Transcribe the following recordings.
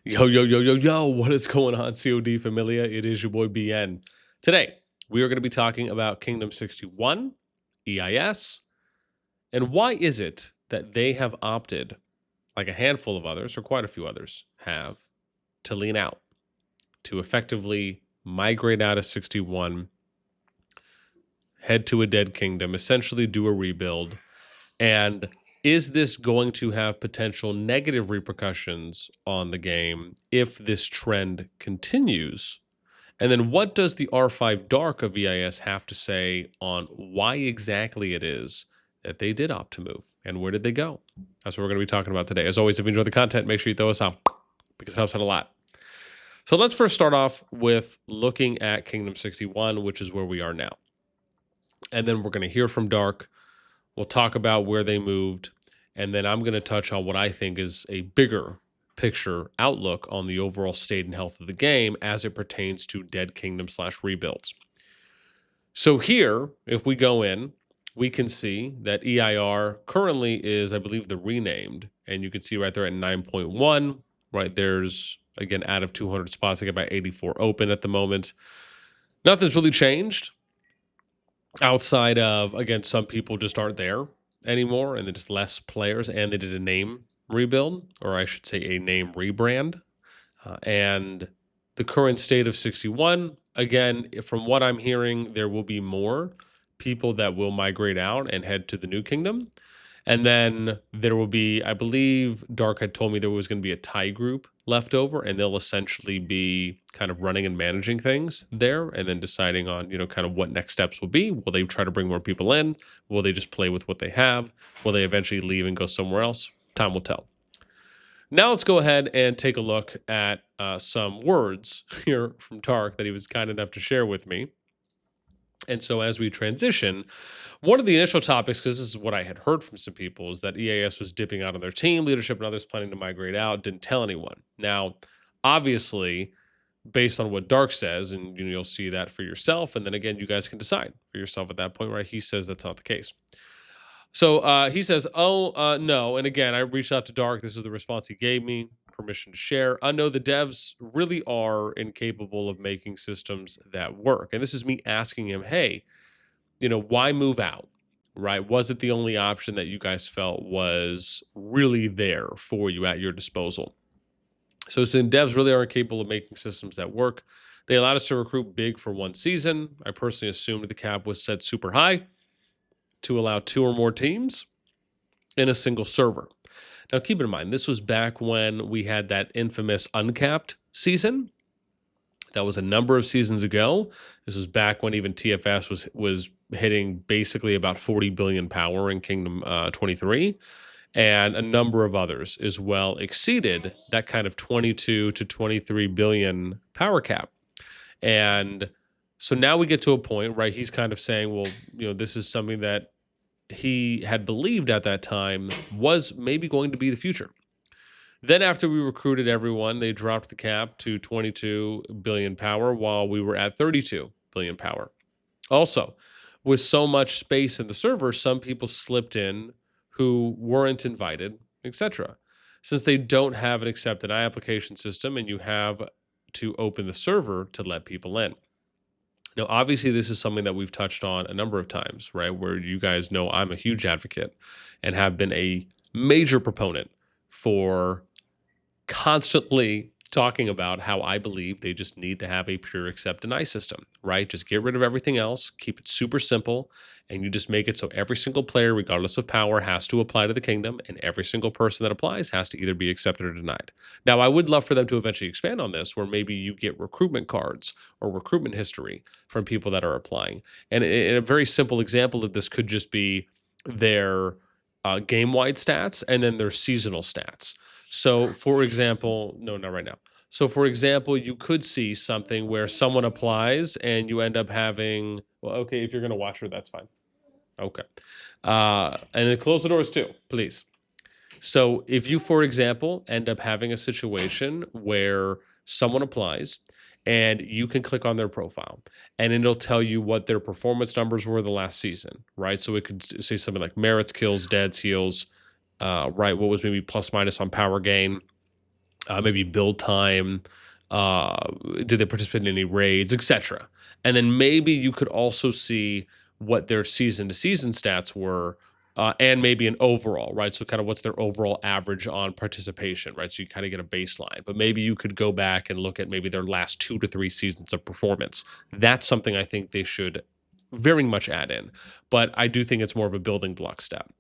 Yo, yo, yo, yo, yo, what is going on, COD Familia? It is your boy BN. Today, we are going to be talking about Kingdom 61, EIS, and why is it that they have opted, like a handful of others, or quite a few others have, to lean out, to effectively migrate out of 61, head to a dead kingdom, essentially do a rebuild, and is this going to have potential negative repercussions on the game if this trend continues? And then what does the R5 Dark of VIS have to say on why exactly it is that they did opt to move and where did they go? That's what we're going to be talking about today. As always, if you enjoy the content, make sure you throw us off because it helps out a lot. So let's first start off with looking at Kingdom 61, which is where we are now. And then we're going to hear from Dark. We'll talk about where they moved, and then I'm going to touch on what I think is a bigger picture outlook on the overall state and health of the game as it pertains to Dead Kingdom / rebuilds. So here, if we go in, we can see that EIR currently is, I believe, the renamed, and you can see right there at 9.1, right there's, again, out of 200 spots, I got about 84 open at the moment. Nothing's really changed. Outside of, again, some people just aren't there anymore and then just less players, and they did a name rebuild, or I should say a name rebrand. And the current state of 61, again, from what I'm hearing, there will be more people that will migrate out and head to the new kingdom. And then there will be, I believe Dark had told me there was going to be a tie group left over, and they'll essentially be kind of running and managing things there and then deciding on, kind of what next steps will be. Will they try to bring more people in? Will they just play with what they have? Will they eventually leave and go somewhere else? Time will tell. Now let's go ahead and take a look at some words here from Dark that he was kind enough to share with me. And so as we transition, one of the initial topics, because this is what I had heard from some people, is that EAS was dipping out on their team leadership and others planning to migrate out, didn't tell anyone. Now, obviously, based on what Dark says, and you'll see that for yourself, and then again, you guys can decide for yourself at that point, right? He says that's not the case. So he says, no. And again, I reached out to Dark. This is the response he gave me. Permission to share. No, the devs really are incapable of making systems that work. And this is me asking him, hey, why move out, right? Was it the only option that you guys felt was really there for you at your disposal? So since devs really aren't capable of making systems that work, they allowed us to recruit big for one season. I personally assumed the cap was set super high to allow 2 or more teams in a single server. Now, keep in mind, this was back when we had that infamous uncapped season. That was a number of seasons ago. This was back when even TFS was hitting basically about 40 billion power in Kingdom 23. And a number of others as well exceeded that kind of 22 to 23 billion power cap. And so now we get to a point, right? He's kind of saying, well, this is something that he had believed at that time was maybe going to be the future. Then after we recruited everyone, they dropped the cap to 22 billion power while we were at 32 billion power. Also, with so much space in the server, some people slipped in who weren't invited, etc. Since they don't have an accept an application system and you have to open the server to let people in. Now, obviously, this is something that we've touched on a number of times, right? Where you guys know I'm a huge advocate and have been a major proponent for constantly talking about how I believe they just need to have a pure accept deny system, right? Just get rid of everything else, keep it super simple, and you just make it so every single player, regardless of power, has to apply to the kingdom, and every single person that applies has to either be accepted or denied. Now, I would love for them to eventually expand on this, where maybe you get recruitment cards or recruitment history from people that are applying. And a very simple example of this could just be their game-wide stats and then their seasonal stats. So, for example, no, not right now. So, for example, you could see something where someone applies and you end up having, well, okay, if you're going to watch her, that's fine. Okay. And then close the doors too, please. So, if you, for example, end up having a situation where someone applies and you can click on their profile and it'll tell you what their performance numbers were the last season, right? So, it could say something like merits, kills, deads, heals, right? What was maybe plus minus on power gain, maybe build time, uh, did they participate in any raids, etc. And then maybe you could also see what their season to season stats were, and maybe an overall, right? So kind of what's their overall average on participation, right? So you kind of get a baseline, but maybe you could go back and look at maybe their last 2 to 3 seasons of performance. That's something I think they should very much add in, but I do think it's more of a building block step.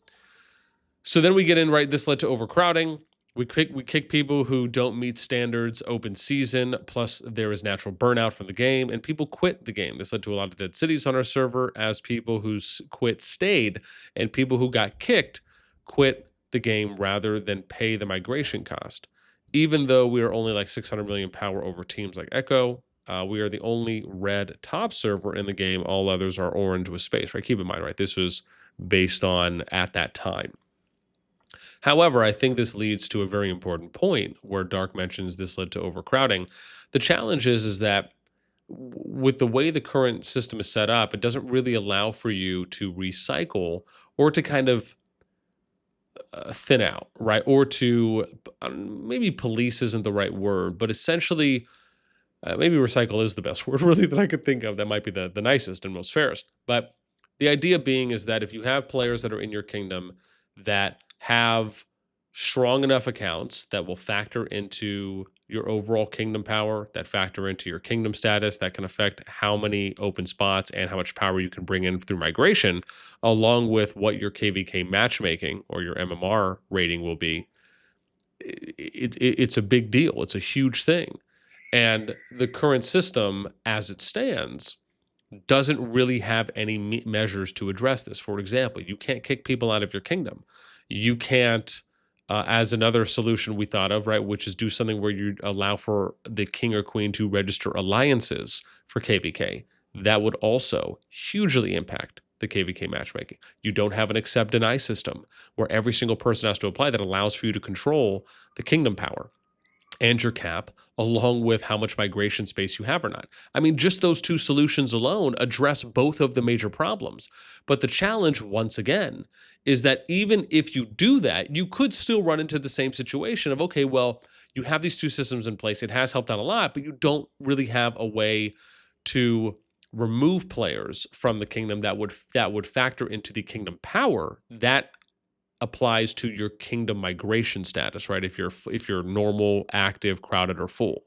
So then we get in, right? This led to overcrowding. We kick people who don't meet standards open season. Plus, there is natural burnout from the game, and people quit the game. This led to a lot of dead cities on our server as people who quit stayed, and people who got kicked quit the game rather than pay the migration cost. Even though we are only like 600 million power over teams like Echo, we are the only red top server in the game. All others are orange with space, right? Keep in mind, right? This was based on at that time. However, I think this leads to a very important point where Dark mentions this led to overcrowding. The challenge is that with the way the current system is set up, it doesn't really allow for you to recycle or to kind of thin out, right? Or to maybe police isn't the right word, but essentially, maybe recycle is the best word really that I could think of. That might be the nicest and most fairest. But the idea being is that if you have players that are in your kingdom that have strong enough accounts that will factor into your overall kingdom power, that factor into your kingdom status, that can affect how many open spots and how much power you can bring in through migration, along with what your KVK matchmaking or your MMR rating will be, it's a big deal. It's a huge thing. And the current system, as it stands, doesn't really have any measures to address this. For example, you can't kick people out of your kingdom. You can't, as another solution we thought of, right, which is do something where you allow for the king or queen to register alliances for KVK. That would also hugely impact the KVK matchmaking. You don't have an accept deny system where every single person has to apply that allows for you to control the kingdom power and your cap, along with how much migration space you have or not. I mean, just those two solutions alone address both of the major problems. But the challenge, once again, is that even if you do that, you could still run into the same situation of, okay, well, you have these two systems in place. It has helped out a lot, but you don't really have a way to remove players from the kingdom that would factor into the kingdom power that applies to your kingdom migration status, right? If you're normal, active, crowded, or full.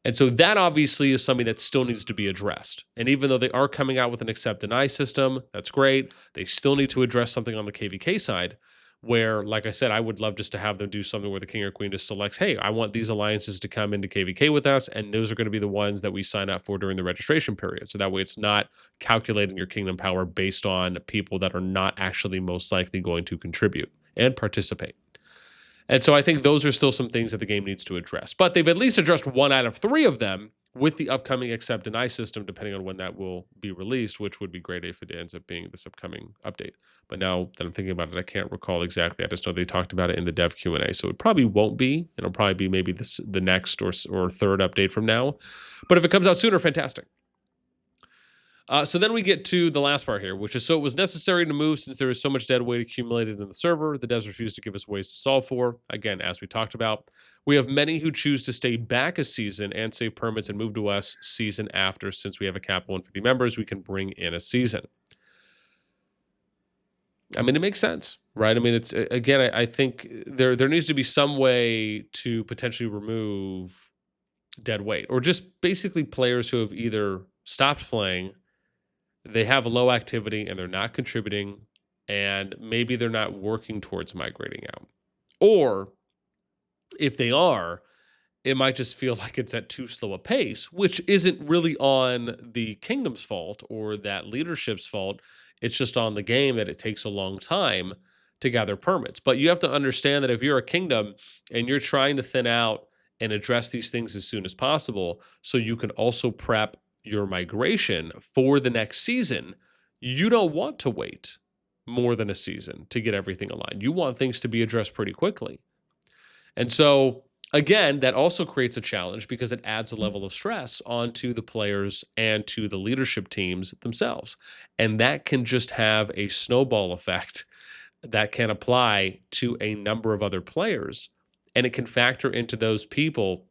And so that obviously is something that still needs to be addressed. And even though they are coming out with an accept deny system, that's great. They still need to address something on the KVK side where, like I said, I would love just to have them do something where the king or queen just selects, hey, I want these alliances to come into KVK with us, and those are going to be the ones that we sign up for during the registration period. So that way it's not calculating your kingdom power based on people that are not actually most likely going to contribute and participate. And so I think those are still some things that the game needs to address. But they've at least addressed 1 out of 3 of them with the upcoming accept deny system, depending on when that will be released, which would be great if it ends up being this upcoming update. But now that I'm thinking about it, I can't recall exactly. I just know they talked about it in the dev Q&A. So it probably won't be. It'll probably be maybe the next or third update from now. But if it comes out sooner, fantastic. So then we get to the last part here, which is, so it was necessary to move since there was so much dead weight accumulated in the server. The devs refused to give us ways to solve for. Again, as we talked about, we have many who choose to stay back a season and save permits and move to us season after. Since we have a cap of 150 members, we can bring in a season. I mean, it makes sense, right? I mean, it's, again, I think there needs to be some way to potentially remove dead weight, or just basically players who have either stopped playing, they have low activity and they're not contributing, and maybe they're not working towards migrating out. Or if they are, it might just feel like it's at too slow a pace, which isn't really on the kingdom's fault or that leadership's fault. It's just on the game that it takes a long time to gather permits. But you have to understand that if you're a kingdom and you're trying to thin out and address these things as soon as possible, so you can also prep your migration for the next season, you don't want to wait more than a season to get everything aligned. You want things to be addressed pretty quickly. And so, again, that also creates a challenge because it adds a level of stress onto the players and to the leadership teams themselves. And that can just have a snowball effect that can apply to a number of other players And it can factor into those people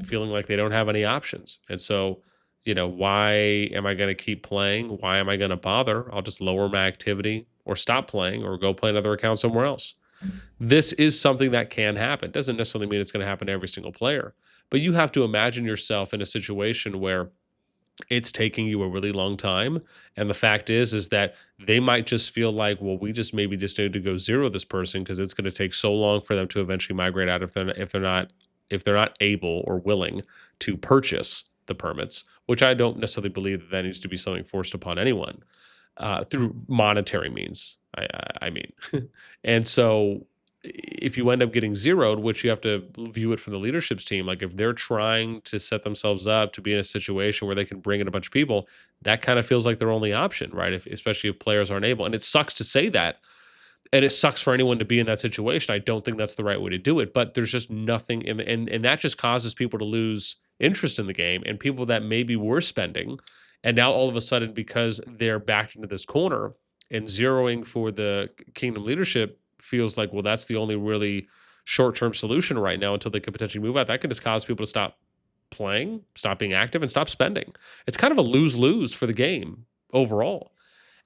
feeling like they don't have any options. And so, why am I going to keep playing? Why am I going to bother? I'll just lower my activity or stop playing or go play another account somewhere else. This is something that can happen. Doesn't necessarily mean it's going to happen to every single player, but you have to imagine yourself in a situation where it's taking you a really long time. And the fact is that they might just feel like, well, we just maybe just need to go zero this person because it's going to take so long for them to eventually migrate out if they're not able or willing to purchase the permits, which I don't necessarily believe that needs to be something forced upon anyone through monetary means. I mean, and so if you end up getting zeroed, which you have to view it from the leadership's team, like if they're trying to set themselves up to be in a situation where they can bring in a bunch of people, that kind of feels like their only option, right? Especially if players aren't able. And it sucks to say that. And it sucks for anyone to be in that situation. I don't think that's the right way to do it, but there's just nothing and that just causes people to lose interest in the game, and people that maybe were spending, and now all of a sudden, because they're backed into this corner and zeroing for the kingdom leadership feels like, well, that's the only really short-term solution right now until they could potentially move out. That could just cause people to stop playing, stop being active, and stop spending. It's kind of a lose-lose for the game overall.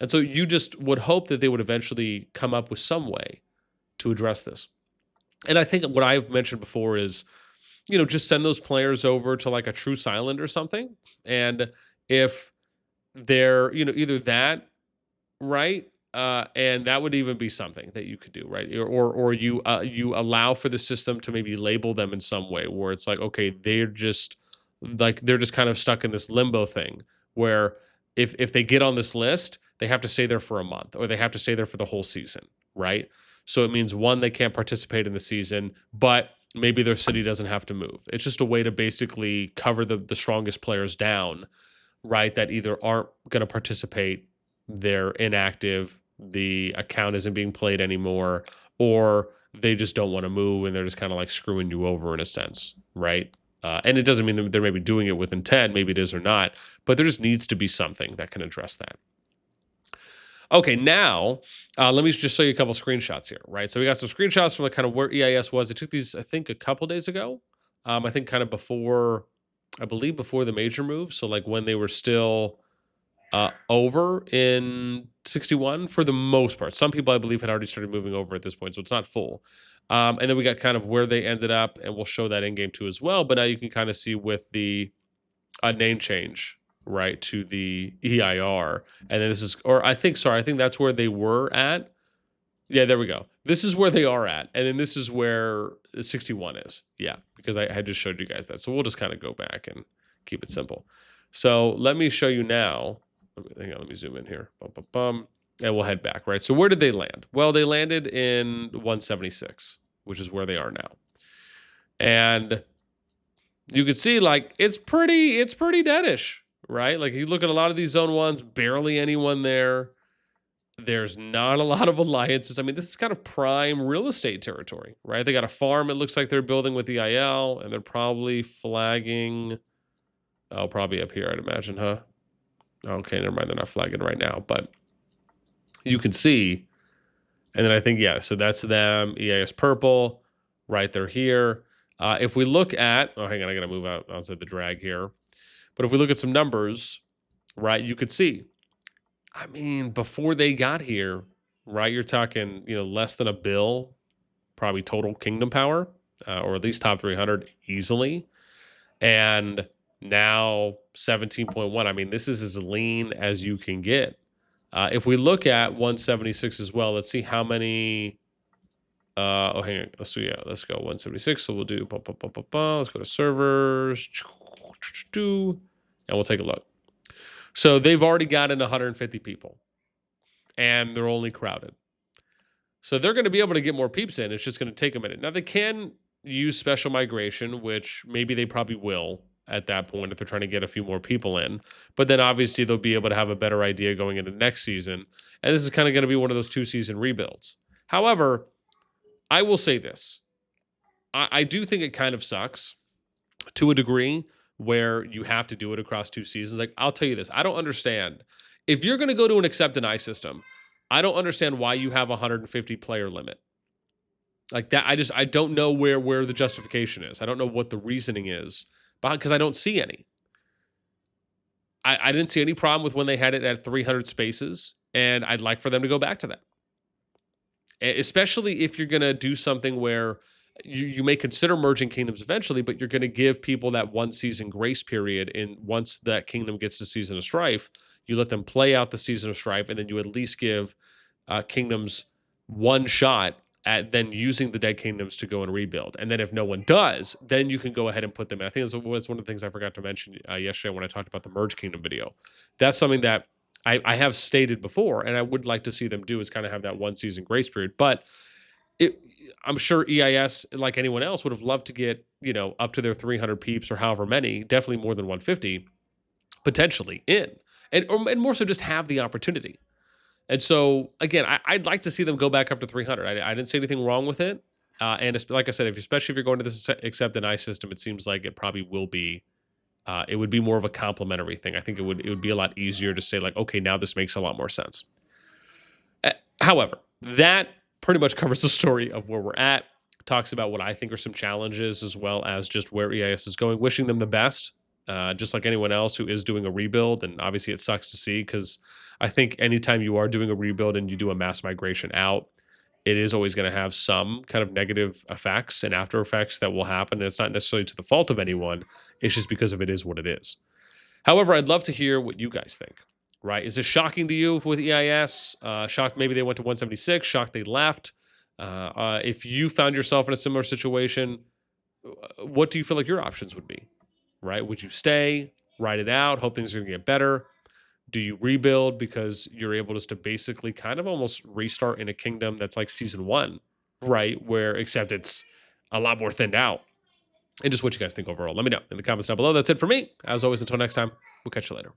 And so you just would hope that they would eventually come up with some way to address this. And I think what I've mentioned before is, just send those players over to like a true silent or something. And if they're, either that, right? And that would even be something that you could do, right? Or you allow for the system to maybe label them in some way where it's like, okay, they're just kind of stuck in this limbo thing where if they get on this list, they have to stay there for a month or they have to stay there for the whole season, right? So it means one, they can't participate in the season, but maybe their city doesn't have to move. It's just a way to basically cover the strongest players down, right? That either aren't going to participate, they're inactive, the account isn't being played anymore, or they just don't want to move and they're just kind of like screwing you over in a sense, right? And it doesn't mean that they're maybe doing it with intent, maybe it is or not, but there just needs to be something that can address that. Okay, now let me just show you a couple screenshots here, right? So we got some screenshots from like kind of where EIS was. They took these, I think, a couple days ago. I think kind of before the major move. So like when they were still over in 61 for the most part. Some people I believe had already started moving over at this point, so it's not full. And then we got kind of where they ended up, and we'll show that in game too as well. But now you can kind of see with the name change, right, to the EIR. And then this is, I think that's where they were at. Yeah, there we go. This is where they are at. And then this is where 61 is. Yeah, because I just showed you guys that. So we'll just kind of go back and keep it simple. So let me show you now. Let me zoom in here. And we'll head back, right? So where did they land? Well, they landed in 176, which is where they are now. And you can see like it's pretty deadish, right? Like you look at a lot of these zone ones, barely anyone there. There's not a lot of alliances. I mean, this is kind of prime real estate territory, right? They got a farm it looks like they're building with EIL, and they're probably flagging. Oh, probably up here, I'd imagine, huh? Okay, never mind. They're not flagging right now, but you can see. And then I think, yeah, so that's them. EIS purple, right? They're here. If we look at, hang on, I got to move outside the drag here. But if we look at some numbers, right, you could see. I mean, before they got here, right, you're talking, less than $1 billion, probably total kingdom power, or at least top 300 easily. And now 17.1. I mean, this is as lean as you can get. If we look at 176 as well, let's see how many. Hang on. Let's go 176. So we'll do. Let's go to servers, and we'll take a look. So they've already gotten 150 people, and they're only crowded. So they're going to be able to get more peeps in. It's just going to take a minute. Now they can use special migration, which maybe they probably will at that point if they're trying to get a few more people in. But then obviously they'll be able to have a better idea going into next season. And this is kind of going to be one of those 2-season rebuilds. However, I will say this. I do think it kind of sucks to a degree where you have to do it across 2 seasons. Like, I'll tell you this. I don't understand. If you're going to go to an accept deny system, I don't understand why you have a 150 player limit. Like that, I don't know where the justification is. I don't know what the reasoning is, because I don't see any. I didn't see any problem with when they had it at 300 spaces, and I'd like for them to go back to that. Especially if you're going to do something where you may consider merging kingdoms eventually, but you're going to give people that 1 season grace period. And once that kingdom gets to Season of Strife, you let them play out the Season of Strife, and then you at least give kingdoms one shot at then using the dead kingdoms to go and rebuild. And then if no one does, then you can go ahead and put them in. I think that's one of the things I forgot to mention yesterday when I talked about the Merge Kingdom video. That's something that I have stated before, and I would like to see them do, is kind of have that 1 season grace period. But I'm sure EIS, like anyone else, would have loved to get, up to their 300 peeps or however many, definitely more than 150, potentially in. And more so just have the opportunity. And so, again, I'd like to see them go back up to 300. I didn't see anything wrong with it. And like I said, especially if you're going to this accept and I system, it seems like it probably will be. It would be more of a complementary thing. I think it would be a lot easier to say, like, okay, now this makes a lot more sense. However, that pretty much covers the story of where we're at. Talks about what I think are some challenges, as well as just where EIS is going. Wishing them the best, just like anyone else who is doing a rebuild. And obviously it sucks to see, because I think anytime you are doing a rebuild and you do a mass migration out, it is always going to have some kind of negative effects and after effects that will happen. And it's not necessarily to the fault of anyone. It's just because of it is what it is. However, I'd love to hear what you guys think, right? Is this shocking to you with EIS? Shocked maybe they went to 176, shocked they left. If you found yourself in a similar situation, what do you feel like your options would be, right? Would you stay, ride it out, hope things are going to get better? Do you rebuild because you're able just to basically kind of almost restart in a kingdom that's like Season 1, right? Where, except it's a lot more thinned out. And just what you guys think overall. Let me know in the comments down below. That's it for me. As always, until next time, we'll catch you later.